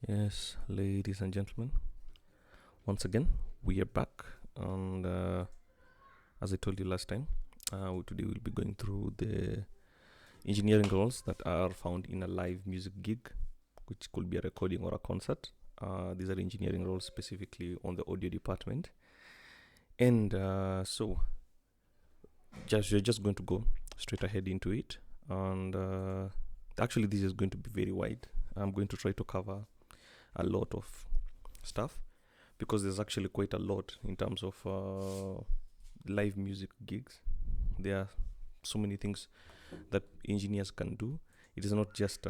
Yes, ladies and gentlemen, once again we are back, and as I told you last time, today we'll be going through the engineering roles that are found in a live music gig, which could be a recording or a concert. These are engineering roles specifically on the audio department, and we're just going to go straight ahead into it. And actually, this is going to be very wide. I'm going to try to cover a lot of stuff because there's actually quite a lot in terms of live music gigs. There are so many things that engineers can do. It is not just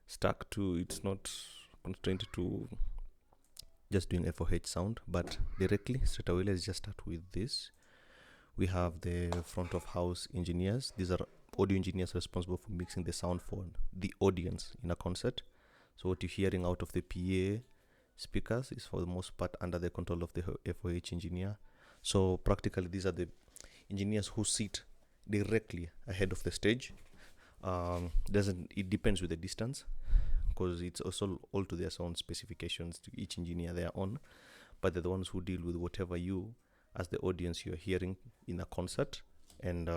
stuck to, it's not constrained to just doing FOH sound, but directly straight away let's just start with this. We have the front of house engineers. These are audio engineers responsible for mixing the sound for the audience in a concert. So what you're hearing out of the PA speakers is for the most part under the control of the FOH engineer. So practically these are the engineers who sit directly ahead of the stage. It depends with the distance, because it's also all to their own specifications to each engineer their own, but they're the ones who deal with whatever you as the audience you're hearing in a concert. And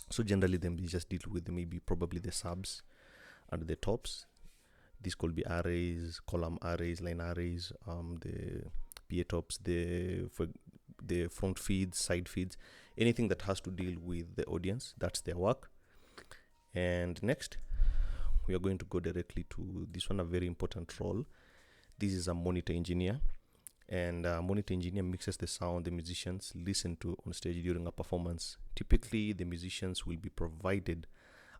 so generally they just deal with maybe probably the subs and the tops. These could be arrays, column arrays, line arrays, the PA tops, the front feeds, side feeds, anything that has to deal with the audience. That's their work. And next, we are going to go directly to this one, a very important role. This is a monitor engineer, and a monitor engineer mixes the sound the musicians listen to on stage during a performance. Typically, the musicians will be provided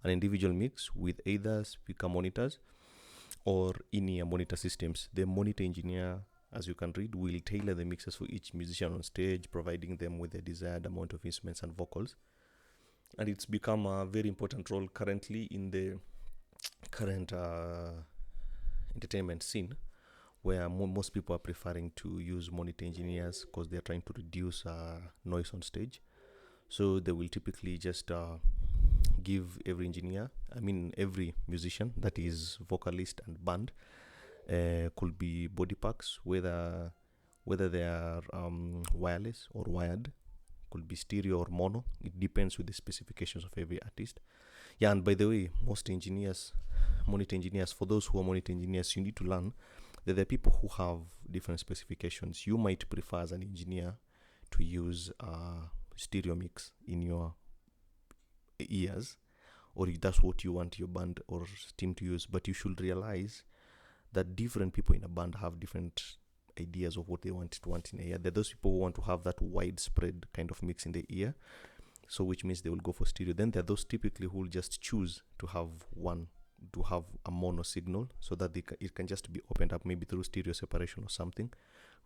an individual mix with either speaker monitors or in-ear monitor systems. The monitor engineer, as you can read, will tailor the mixes for each musician on stage, providing them with the desired amount of instruments and vocals. And it's become a very important role currently in the current entertainment scene, where most people are preferring to use monitor engineers because they're trying to reduce noise on stage. So they will typically just give every musician, that is vocalist and band, could be body packs, whether they are wireless or wired, could be stereo or mono. It depends with the specifications of every artist. Yeah, and by the way, most engineers, monitor engineers, for those who are monitor engineers, you need to learn that there are people who have different specifications. You might prefer as an engineer to use stereo mix in your ears, or if that's what you want your band or team to use, but you should realize that different people in a band have different ideas of what they want in the ear. There are those people who want to have that widespread kind of mix in the ear, so which means they will go for stereo. Then there are those typically who will just choose to have a mono signal, so that it can just be opened up maybe through stereo separation or something.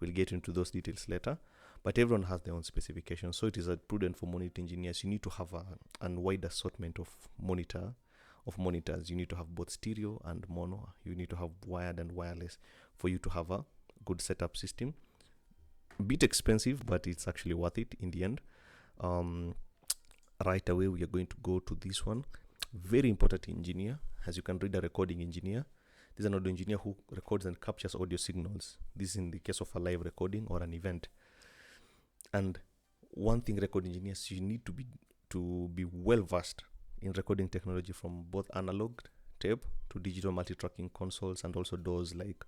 We'll get into those details later, but everyone has their own specifications. So it is prudent for monitor engineers. You need to have a wide assortment of monitors. You need to have both stereo and mono. You need to have wired and wireless for you to have a good setup system. A bit expensive, but it's actually worth it in the end. Right away, we are going to go to this one. Very important engineer. As you can read, a recording engineer. This is an audio engineer who records and captures audio signals. This is in the case of a live recording or an event. And one thing, recording engineers, you need to be well versed in recording technology, from both analog tape to digital multi-tracking consoles, and also those like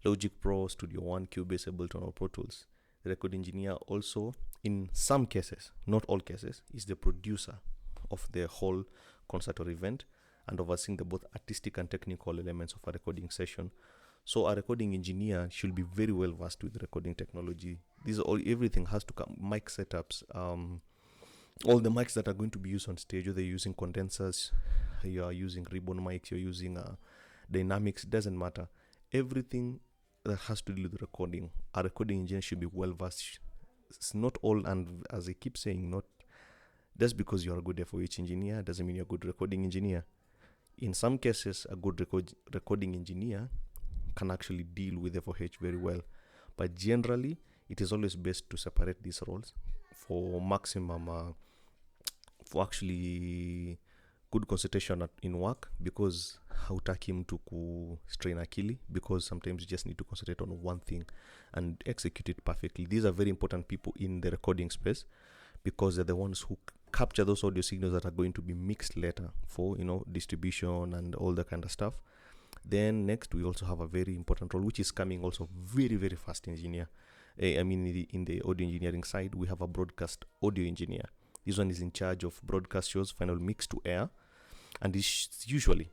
Logic Pro, Studio One, Cubase, Ableton, or Pro Tools. The record engineer also, in some cases, not all cases, is the producer of the whole concert or event, and overseeing the both artistic and technical elements of a recording session. So a recording engineer should be very well versed with recording technology. Everything has to come, mic setups, all the mics that are going to be used on stage, whether you're using condensers, you are using ribbon mics, you're using dynamics, doesn't matter. Everything that has to do with recording, a recording engineer should be well versed. It's not all, and as I keep saying, not just because you're a good FOH engineer doesn't mean you're a good recording engineer. In some cases, a good recording engineer can actually deal with FOH very well, but generally it is always best to separate these roles for maximum for actually good concentration in work, because hautaki mtu strain akili, because sometimes you just need to concentrate on one thing and execute it perfectly. These are very important people in the recording space, because they're the ones who capture those audio signals that are going to be mixed later for distribution and all that kind of stuff. Then next, we also have a very important role, which is coming also very, very fast engineer. In the audio engineering side, we have a broadcast audio engineer. This one is in charge of broadcast shows, final mix to air, and is usually,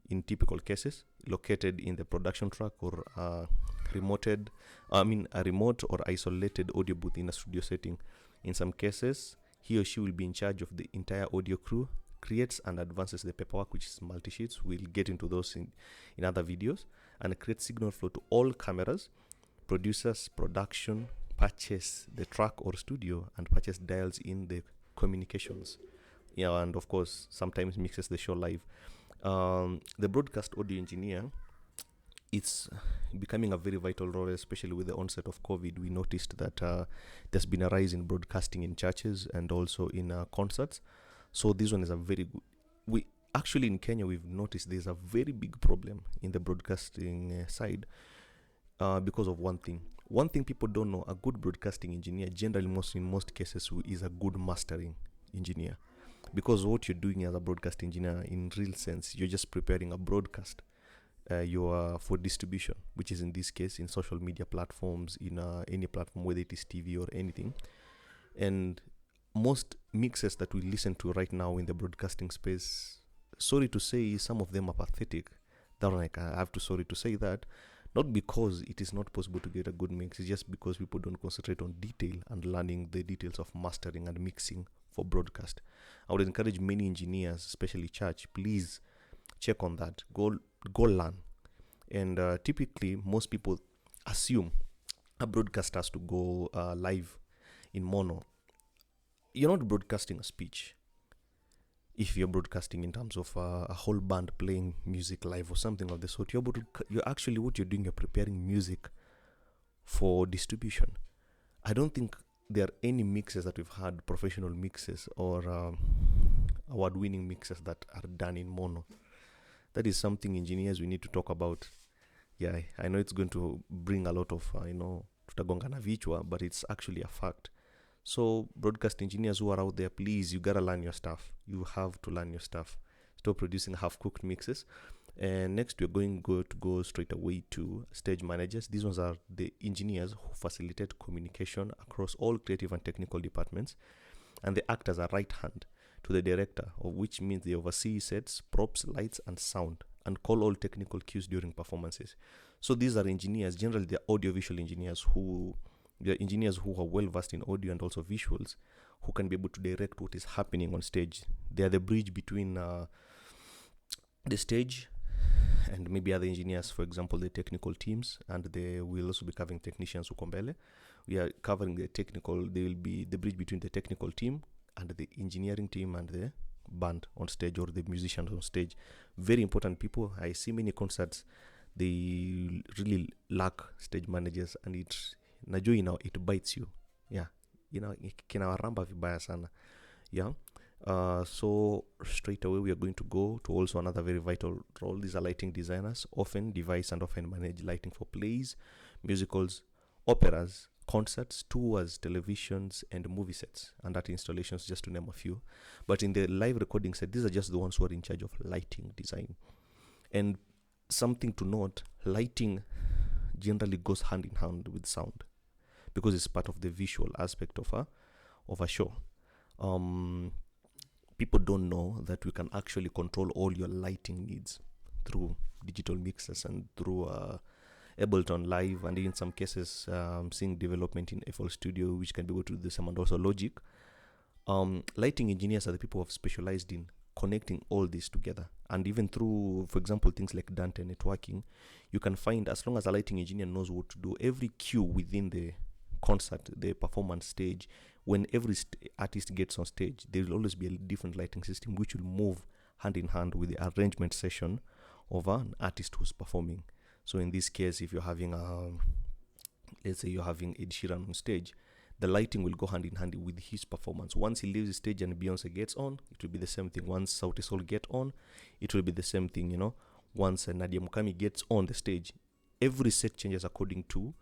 in typical cases, located in the production track or a remote or isolated audio booth in a studio setting. In some cases, he or she will be in charge of the entire audio crew, creates and advances the paperwork, which is multi-sheets. We'll get into those in other videos, and create signal flow to all cameras, producers, production, purchase the track or studio, and purchase dials in the communications. And of course, sometimes mixes the show live. The broadcast audio engineer, it's becoming a very vital role, especially with the onset of COVID. We noticed that there's been a rise in broadcasting in churches and also in concerts. So this one is a very good. We actually, in Kenya, we've noticed there's a very big problem in the broadcasting side because of one thing. One thing people don't know: a good broadcasting engineer, generally, in most cases, is a good mastering engineer. Because what you're doing as a broadcast engineer, in real sense, you're just preparing a broadcast. You are for distribution, which is in this case in social media platforms, in any platform, whether it is TV or anything. And most mixes that we listen to right now in the broadcasting space, sorry to say, some of them are pathetic. I have to sorry to say that, not because it is not possible to get a good mix, it's just because people don't concentrate on detail and learning the details of mastering and mixing for broadcast. I would encourage many engineers, especially church, please check on that. Go learn. And typically, most people assume a broadcast has to go live in mono. You're not broadcasting a speech. If you're broadcasting in terms of a whole band playing music live or something of the sort, you're actually, what you're doing, you're preparing music for distribution. I don't think there are any mixes that we've had, professional mixes or award-winning mixes, that are done in mono. That is something, engineers, we need to talk about. Yeah, I know it's going to bring a lot of, tutagongana vichwa, but it's actually a fact. So broadcast engineers who are out there, please, you gotta learn your stuff. You have to learn your stuff. Stop producing half-cooked mixes. And next, we're going to go straight away to stage managers. These ones are the engineers who facilitate communication across all creative and technical departments, and they act as a right hand to the director, which means they oversee sets, props, lights, and sound, and call all technical cues during performances. So these are engineers, generally they're audiovisual engineers they're engineers who are well versed in audio and also visuals, who can be able to direct what is happening on stage. They are the bridge between the stage and maybe other engineers, for example, the technical teams, and they will also be covering technicians huko mbele. We are covering the technical, they will be the bridge between the technical team and the engineering team and the band on stage, or the musicians on stage. Very important people. I see many concerts, they really lack stage managers, and najua it bites you. Yeah, kinawaramba vibaya sana. Yeah. So straight away we are going to go to also another very vital role. These are lighting designers, often devise and often manage lighting for plays, musicals, operas, concerts, tours, televisions, and movie sets, and art installations, just to name a few. But in the live recording set, these are just the ones who are in charge of lighting design. And something to note, lighting generally goes hand in hand with sound, because it's part of the visual aspect of a show. People don't know that we can actually control all your lighting needs through digital mixers and through Ableton Live, and in some cases seeing development in FL Studio, which can be able to do the same, and also Logic. Lighting engineers are the people who have specialized in connecting all this together. And even through, for example, things like Dante networking, you can find, as long as a lighting engineer knows what to do, every cue within the concert, the performance stage, when every artist gets on stage, there will always be a different lighting system which will move hand in hand with the arrangement session of an artist who's performing. So in this case, if you're having let's say you're having Ed Sheeran on stage, the lighting will go hand in hand with his performance. Once he leaves the stage and Beyonce gets on, it will be the same thing. Once Sauti Sol get on, it will be the same thing, once Nadia Mukami gets on the stage, every set changes according to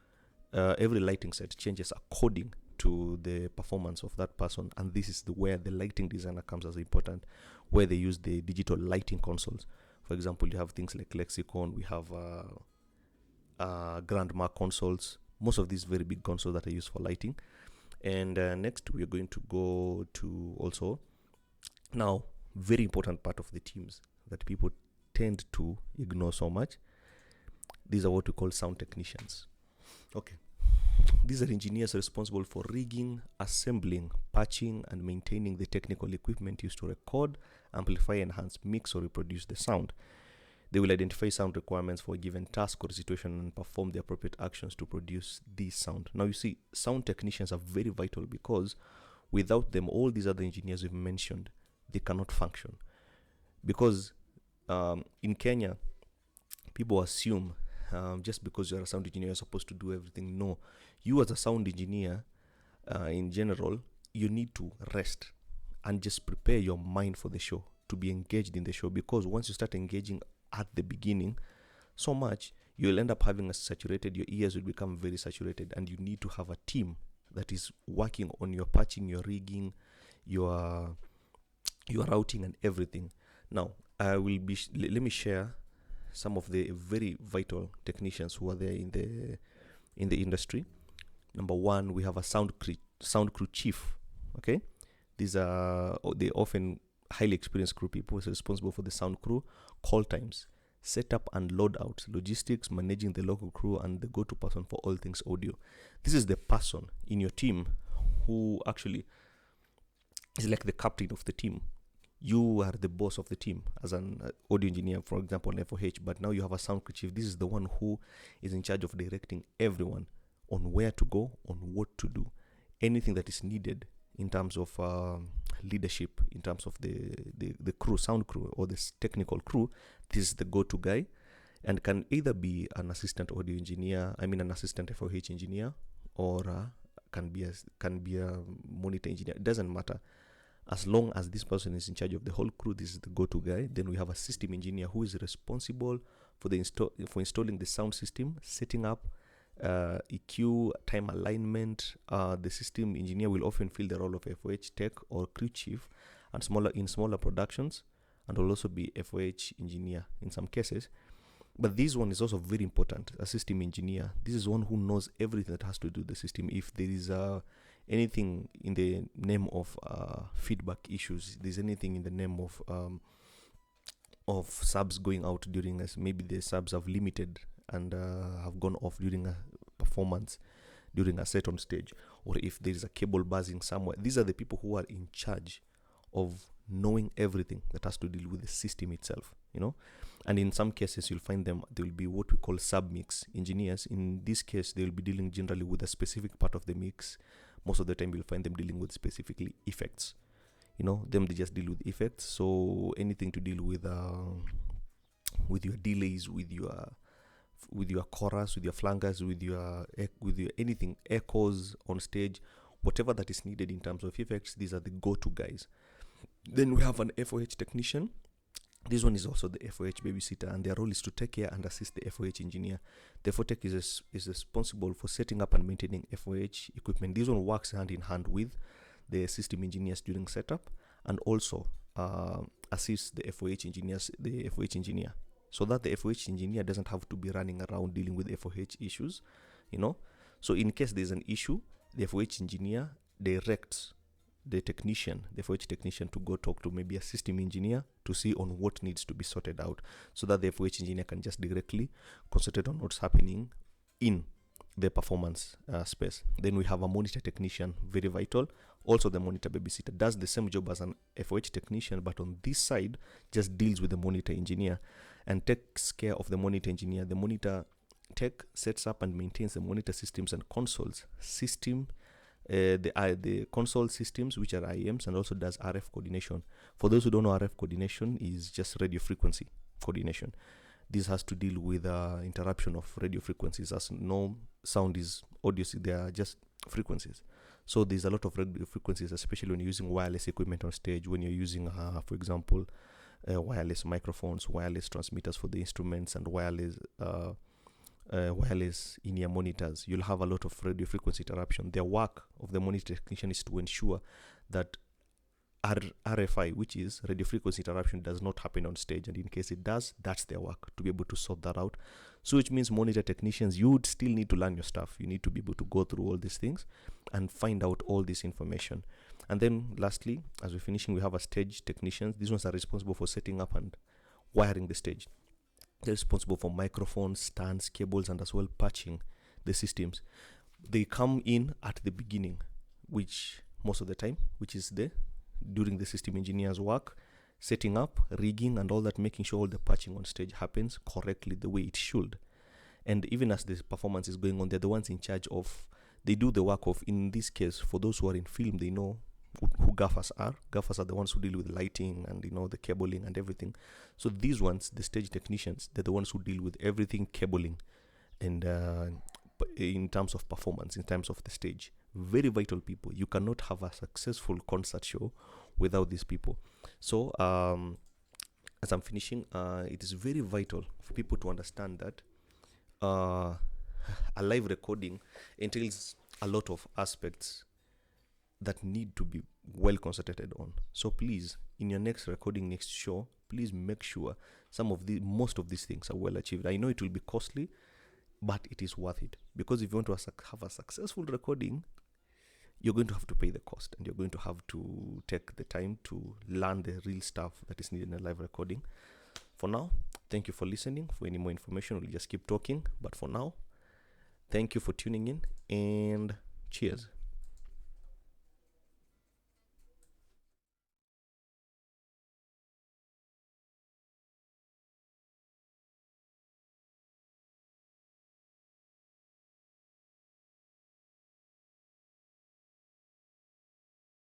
every lighting set changes according to the performance of that person, and this is where the lighting designer comes as important, where they use the digital lighting consoles. For example, you have things like Lexicon, we have Grandma consoles, most of these very big consoles that are used for lighting. And next we're going to go to also, now, very important part of the teams that people tend to ignore so much. These are what we call sound technicians. Okay. These are engineers responsible for rigging, assembling, patching, and maintaining the technical equipment used to record, amplify, enhance, mix, or reproduce the sound. They will identify sound requirements for a given task or situation and perform the appropriate actions to produce this sound. Now, you see, sound technicians are very vital because without them, all these other engineers we've mentioned, they cannot function. Because in Kenya, people assume just because you're a sound engineer, you're supposed to do everything. No, you as a sound engineer, in general, you need to rest and just prepare your mind for the show, to be engaged in the show. Because once you start engaging at the beginning so much, you'll end up having your ears will become very saturated, and you need to have a team that is working on your patching, your rigging, your routing, and everything. Now, let me share some of the very vital technicians who are there in the industry. Number one, we have a sound crew chief. Okay, these are they often highly experienced crew people responsible for the sound crew, call times, setup and load out, logistics, managing the local crew, and the go-to person for all things audio. This is the person in your team who actually is like the captain of the team. You are the boss of the team as an audio engineer, for example, on FOH, but now you have a sound crew chief. This is the one who is in charge of directing everyone on where to go, on what to do, anything that is needed in terms of leadership, in terms of the crew, sound crew, or this technical crew. This is the go-to guy, and can either be an assistant audio engineer, an assistant FOH engineer, or can be a monitor engineer. It doesn't matter. As long as this person is in charge of the whole crew, this is the go-to guy. Then we have a system engineer who is responsible for installing the sound system, setting up EQ, time alignment. The system engineer will often fill the role of FOH tech or crew chief, and smaller productions, and will also be FOH engineer in some cases. But this one is also very important, a system engineer. This is one who knows everything that has to do with the system. If there is anything in the name of feedback issues, there's anything in the name of subs going out during maybe the subs have limited and have gone off during a performance, during a set on stage, or if there is a cable buzzing somewhere, these are the people who are in charge of knowing everything that has to deal with the system itself, and in some cases you'll find them, they will be what we call sub-mix engineers. In this case, they will be dealing generally with a specific part of the mix. Most of the time you'll find them dealing with specifically effects, they just deal with effects. So anything to deal with your delays, with your chorus, with your flankers, with your anything, echoes on stage, whatever that is needed in terms of effects, these are the go-to guys. Then we have an FOH technician. This one is also the FOH babysitter, and their role is to take care and assist the FOH engineer. The FOH tech is responsible for setting up and maintaining FOH equipment. This one works hand in hand with the system engineers during setup, and also assists the FOH engineer, so that the FOH engineer doesn't have to be running around dealing with FOH issues, So in case there's an issue, the FOH engineer directs the FOH technician to go talk to maybe a system engineer to see on what needs to be sorted out, so that the FOH engineer can just directly concentrate on what's happening in the performance space. Then we have a monitor technician, very vital. Also, the monitor babysitter does the same job as an FOH technician, but on this side just deals with the monitor engineer and takes care of the monitor engineer. The monitor tech sets up and maintains the monitor systems and consoles system, the console systems, which are IEMs, and also does RF coordination. For those who don't know, RF coordination is just radio frequency coordination. This has to deal with interruption of radio frequencies, as no sound is audio, they are just frequencies. So there's a lot of radio frequencies, especially when you're using wireless equipment on stage, when you're using, for example, wireless microphones, wireless transmitters for the instruments, and wireless in-ear monitors, you'll have a lot of radio frequency interruption. The work of the monitor technician is to ensure that RFI, which is radio frequency interruption, does not happen on stage, and in case it does, that's their work, to be able to sort that out. So which means monitor technicians, you would still need to learn your stuff. You need to be able to go through all these things and find out all this information. And then lastly, as we're finishing, we have a stage technicians. These ones are responsible for setting up and wiring the stage. They're responsible for microphones, stands, cables, and as well patching the systems. They come in at the beginning, which most of the time, which is during the system engineer's work, setting up, rigging, and all that, making sure all the patching on stage happens correctly the way it should. And even as the performance is going on, they're the ones in charge of, they do the work of, in this case, for those who are in film, they know who gaffers are. Gaffers are the ones who deal with lighting and the cabling and everything. So these ones, the stage technicians, they're the ones who deal with everything cabling and in terms of performance, in terms of the stage. Very vital people. You cannot have a successful concert show without these people. So as I'm finishing, it is very vital for people to understand that a live recording entails a lot of aspects that need to be well concentrated on. So please, in your next recording, next show, please make sure most of these things are well achieved. I know it will be costly, but it is worth it, because if you want to have a successful recording, you're going to have to pay the cost, and you're going to have to take the time to learn the real stuff that is needed in a live recording. For now, thank you for listening. For any more information, we'll just keep talking. But for now, thank you for tuning in, and cheers.